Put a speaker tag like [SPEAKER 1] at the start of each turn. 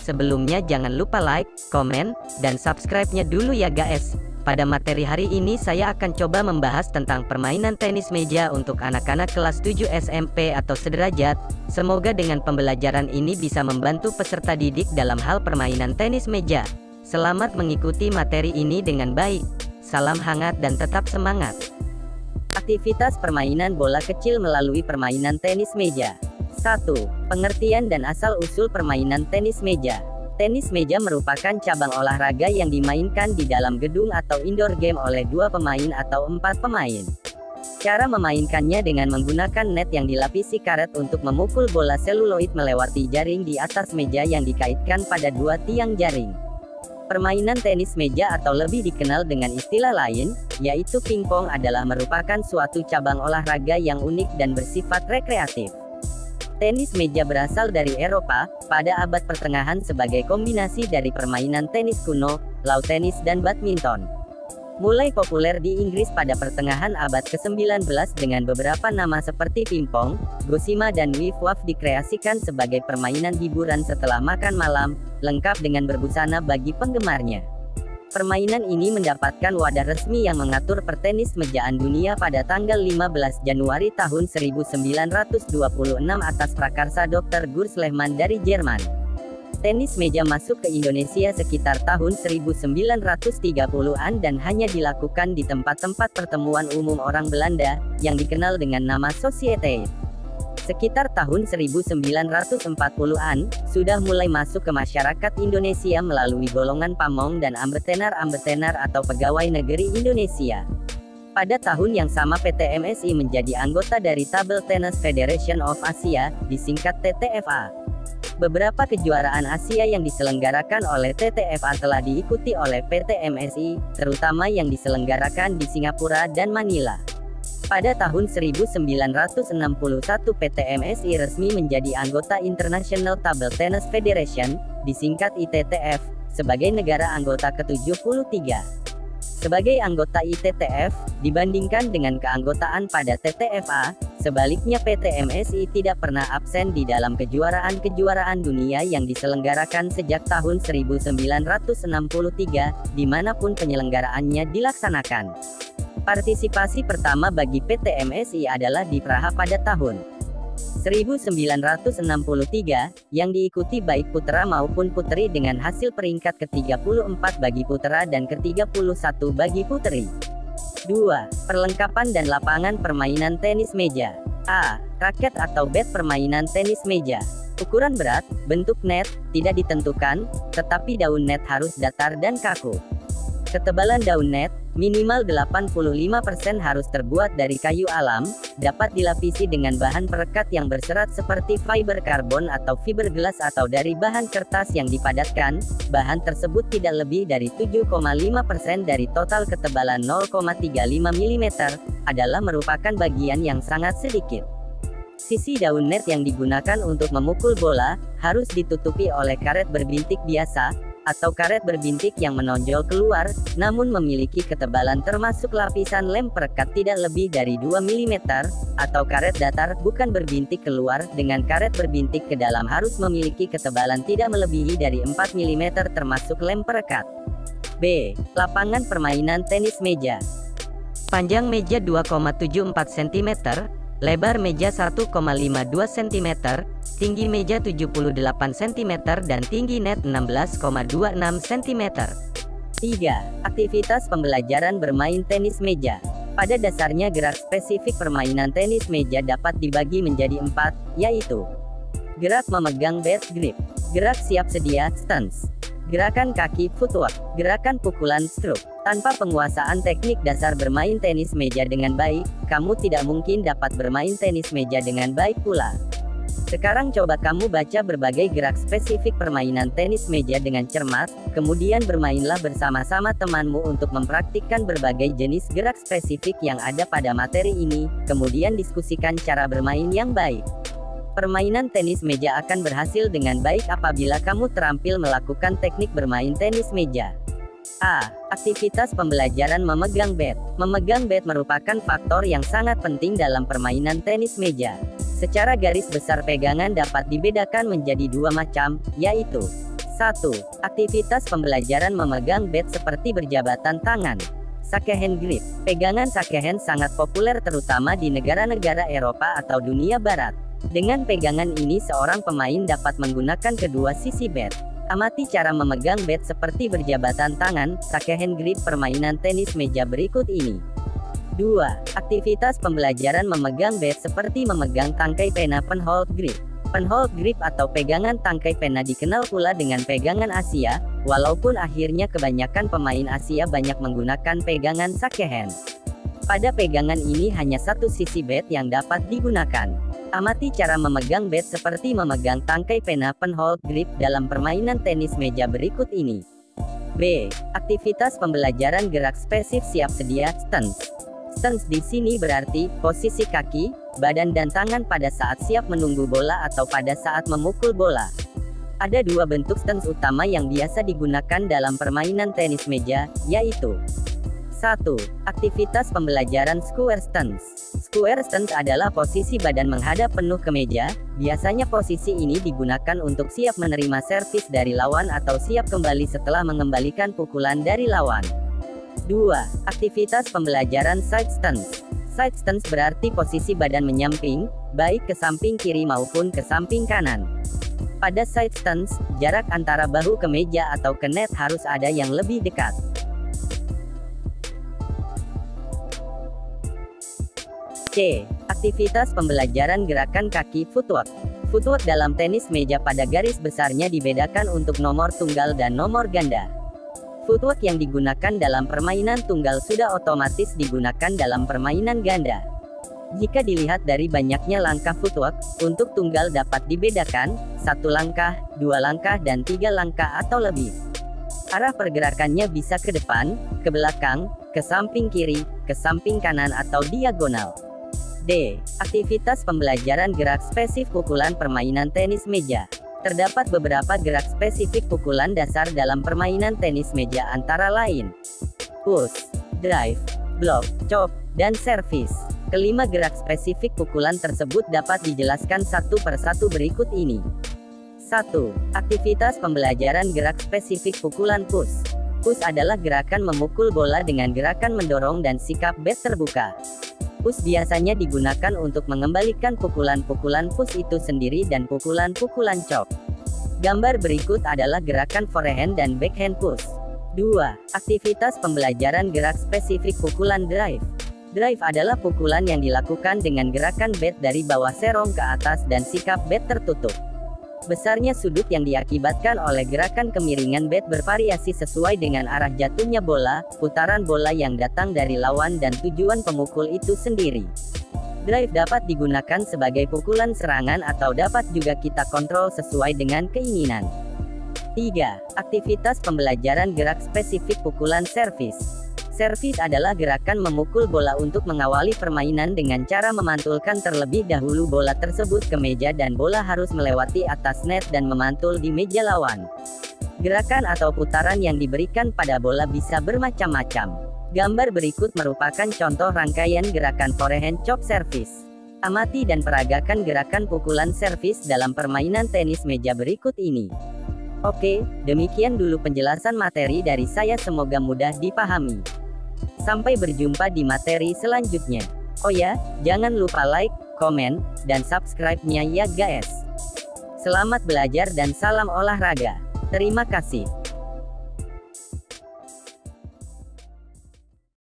[SPEAKER 1] Sebelumnya jangan lupa like, komen, dan subscribe-nya dulu ya guys. Pada materi hari ini saya akan coba membahas tentang permainan tenis meja untuk anak-anak kelas 7 SMP atau sederajat. Semoga dengan pembelajaran ini bisa membantu peserta didik dalam hal permainan tenis meja. Selamat mengikuti materi ini dengan baik. Salam hangat dan tetap semangat. Aktivitas permainan bola kecil melalui permainan tenis meja. 1. Pengertian dan asal-usul permainan tenis meja. Tenis meja merupakan cabang olahraga yang dimainkan di dalam gedung atau indoor game oleh 2 pemain atau 4 pemain. Cara memainkannya dengan menggunakan net yang dilapisi karet untuk memukul bola seluloid melewati jaring di atas meja yang dikaitkan pada 2 tiang jaring. Permainan tenis meja atau lebih dikenal dengan istilah lain, yaitu pingpong adalah merupakan suatu cabang olahraga yang unik dan bersifat rekreatif. Tenis meja berasal dari Eropa, pada abad pertengahan sebagai kombinasi dari permainan tenis kuno, lawn tenis dan badminton. Mulai populer di Inggris pada pertengahan abad ke-19 dengan beberapa nama seperti pingpong, gosima dan wiff-waff dikreasikan sebagai permainan hiburan setelah makan malam, lengkap dengan berbusana bagi penggemarnya. Permainan ini mendapatkan wadah resmi yang mengatur pertenis mejaan dunia pada tanggal 15 Januari tahun 1926 atas prakarsa Dr. Gurs Lehmann dari Jerman. Tenis meja masuk ke Indonesia sekitar tahun 1930-an dan hanya dilakukan di tempat-tempat pertemuan umum orang Belanda, yang dikenal dengan nama Sociëteit. Sekitar tahun 1940-an, sudah mulai masuk ke masyarakat Indonesia melalui golongan pamong dan ambtenar-ambtenar atau pegawai negeri Indonesia. Pada tahun yang sama PT MSI menjadi anggota dari Table Tennis Federation of Asia, disingkat TTFA. Beberapa kejuaraan Asia yang diselenggarakan oleh TTFA telah diikuti oleh PT MSI, terutama yang diselenggarakan di Singapura dan Manila. Pada tahun 1961 PT MSI resmi menjadi anggota International Table Tennis Federation, disingkat ITTF, sebagai negara anggota ke-73. Sebagai anggota ITTF, dibandingkan dengan keanggotaan pada TTFA, sebaliknya PT MSI tidak pernah absen di dalam kejuaraan-kejuaraan dunia yang diselenggarakan sejak tahun 1963, dimanapun penyelenggaraannya dilaksanakan. Partisipasi pertama bagi PT MSI adalah di Praha pada tahun 1963, yang diikuti baik putra maupun putri dengan hasil peringkat ke-34 bagi putra dan ke-31 bagi putri. 2. Perlengkapan dan lapangan permainan tenis meja. A. Raket atau bat permainan tenis meja. Ukuran berat, bentuk net, tidak ditentukan, tetapi daun net harus datar dan kaku. Ketebalan daun net, minimal 85% harus terbuat dari kayu alam, dapat dilapisi dengan bahan perekat yang berserat seperti fiber karbon atau fiberglass atau dari bahan kertas yang dipadatkan. Bahan tersebut tidak lebih dari 7,5% dari total ketebalan 0,35 mm, adalah merupakan bagian yang sangat sedikit. Sisi daun net yang digunakan untuk memukul bola, harus ditutupi oleh karet berbintik biasa, atau karet berbintik yang menonjol keluar, namun memiliki ketebalan termasuk lapisan lem perekat tidak lebih dari 2 mm, atau karet datar bukan berbintik keluar dengan karet berbintik ke dalam harus memiliki ketebalan tidak melebihi dari 4 mm termasuk lem perekat. B. Lapangan permainan tenis meja. Panjang meja 2,74 cm, lebar meja 1,52 cm, tinggi meja 78 cm dan tinggi net 16,26 cm. 3. Aktivitas pembelajaran bermain tenis meja. Pada dasarnya gerak spesifik permainan tenis meja dapat dibagi menjadi 4, yaitu gerak memegang bat grip, gerak siap sedia stance, gerakan kaki footwork, gerakan pukulan stroke. Tanpa penguasaan teknik dasar bermain tenis meja dengan baik, kamu tidak mungkin dapat bermain tenis meja dengan baik pula. Sekarang coba kamu baca berbagai gerak spesifik permainan tenis meja dengan cermat, kemudian bermainlah bersama-sama temanmu untuk mempraktikkan berbagai jenis gerak spesifik yang ada pada materi ini, kemudian diskusikan cara bermain yang baik. Permainan tenis meja akan berhasil dengan baik apabila kamu terampil melakukan teknik bermain tenis meja. A. Aktivitas pembelajaran memegang bat. Memegang bat merupakan faktor yang sangat penting dalam permainan tenis meja. Secara garis besar pegangan dapat dibedakan menjadi 2 macam, yaitu 1. Aktivitas pembelajaran memegang bat seperti berjabatan tangan. Shakehand grip. Pegangan shakehand sangat populer terutama di negara-negara Eropa atau dunia barat. Dengan pegangan ini seorang pemain dapat menggunakan kedua sisi bat. Amati cara memegang bat seperti berjabatan tangan, shakehand grip permainan tenis meja berikut ini. 2. Aktivitas pembelajaran memegang bat seperti memegang tangkai pena penhold grip. Penhold grip atau pegangan tangkai pena dikenal pula dengan pegangan Asia, walaupun akhirnya kebanyakan pemain Asia banyak menggunakan pegangan shakehand. Pada pegangan ini hanya satu sisi bat yang dapat digunakan. Amati cara memegang bat seperti memegang tangkai pena penhold grip dalam permainan tenis meja berikut ini. B. Aktivitas pembelajaran gerak spesifik siap sedia, stance. Stance di sini berarti posisi kaki, badan dan tangan pada saat siap menunggu bola atau pada saat memukul bola. Ada dua bentuk stance utama yang biasa digunakan dalam permainan tenis meja, yaitu 1. Aktivitas pembelajaran square stance. Square stance adalah posisi badan menghadap penuh ke meja, biasanya posisi ini digunakan untuk siap menerima servis dari lawan atau siap kembali setelah mengembalikan pukulan dari lawan. 2. Aktivitas pembelajaran side stance. Side stance berarti posisi badan menyamping, baik ke samping kiri maupun ke samping kanan. Pada side stance, jarak antara bahu ke meja atau ke net harus ada yang lebih dekat. C. Aktivitas pembelajaran gerakan kaki footwork. Footwork dalam tenis meja pada garis besarnya dibedakan untuk nomor tunggal dan nomor ganda. Footwork yang digunakan dalam permainan tunggal sudah otomatis digunakan dalam permainan ganda. Jika dilihat dari banyaknya langkah footwork, untuk tunggal dapat dibedakan, 1 langkah, 2 langkah dan 3 langkah atau lebih. Arah pergerakannya bisa ke depan, ke belakang, ke samping kiri, ke samping kanan atau diagonal. D. Aktivitas pembelajaran gerak spesifik pukulan permainan tenis meja. Terdapat beberapa gerak spesifik pukulan dasar dalam permainan tenis meja antara lain push, drive, block, chop, dan service. Kelima gerak spesifik pukulan tersebut dapat dijelaskan satu persatu berikut ini. 1. Aktivitas pembelajaran gerak spesifik pukulan push. Push adalah gerakan memukul bola dengan gerakan mendorong dan sikap bat terbuka. Push biasanya digunakan untuk mengembalikan pukulan-pukulan push itu sendiri dan pukulan-pukulan chop. Gambar berikut adalah gerakan forehand dan backhand push. 2. Aktivitas pembelajaran gerak spesifik pukulan drive. Drive adalah pukulan yang dilakukan dengan gerakan bat dari bawah serong ke atas dan sikap bat tertutup. Besarnya sudut yang diakibatkan oleh gerakan kemiringan bat bervariasi sesuai dengan arah jatuhnya bola, putaran bola yang datang dari lawan dan tujuan pemukul itu sendiri. Drive dapat digunakan sebagai pukulan serangan atau dapat juga kita kontrol sesuai dengan keinginan. 3. Aktivitas pembelajaran gerak spesifik pukulan servis. Servis adalah gerakan memukul bola untuk mengawali permainan dengan cara memantulkan terlebih dahulu bola tersebut ke meja dan bola harus melewati atas net dan memantul di meja lawan. Gerakan atau putaran yang diberikan pada bola bisa bermacam-macam. Gambar berikut merupakan contoh rangkaian gerakan forehand chop service. Amati dan peragakan gerakan pukulan servis dalam permainan tenis meja berikut ini. Oke, demikian dulu penjelasan materi dari saya, semoga mudah dipahami. Sampai berjumpa di materi selanjutnya. Oh ya, jangan lupa like, komen, dan subscribe-nya ya guys. Selamat belajar dan salam olahraga. Terima kasih.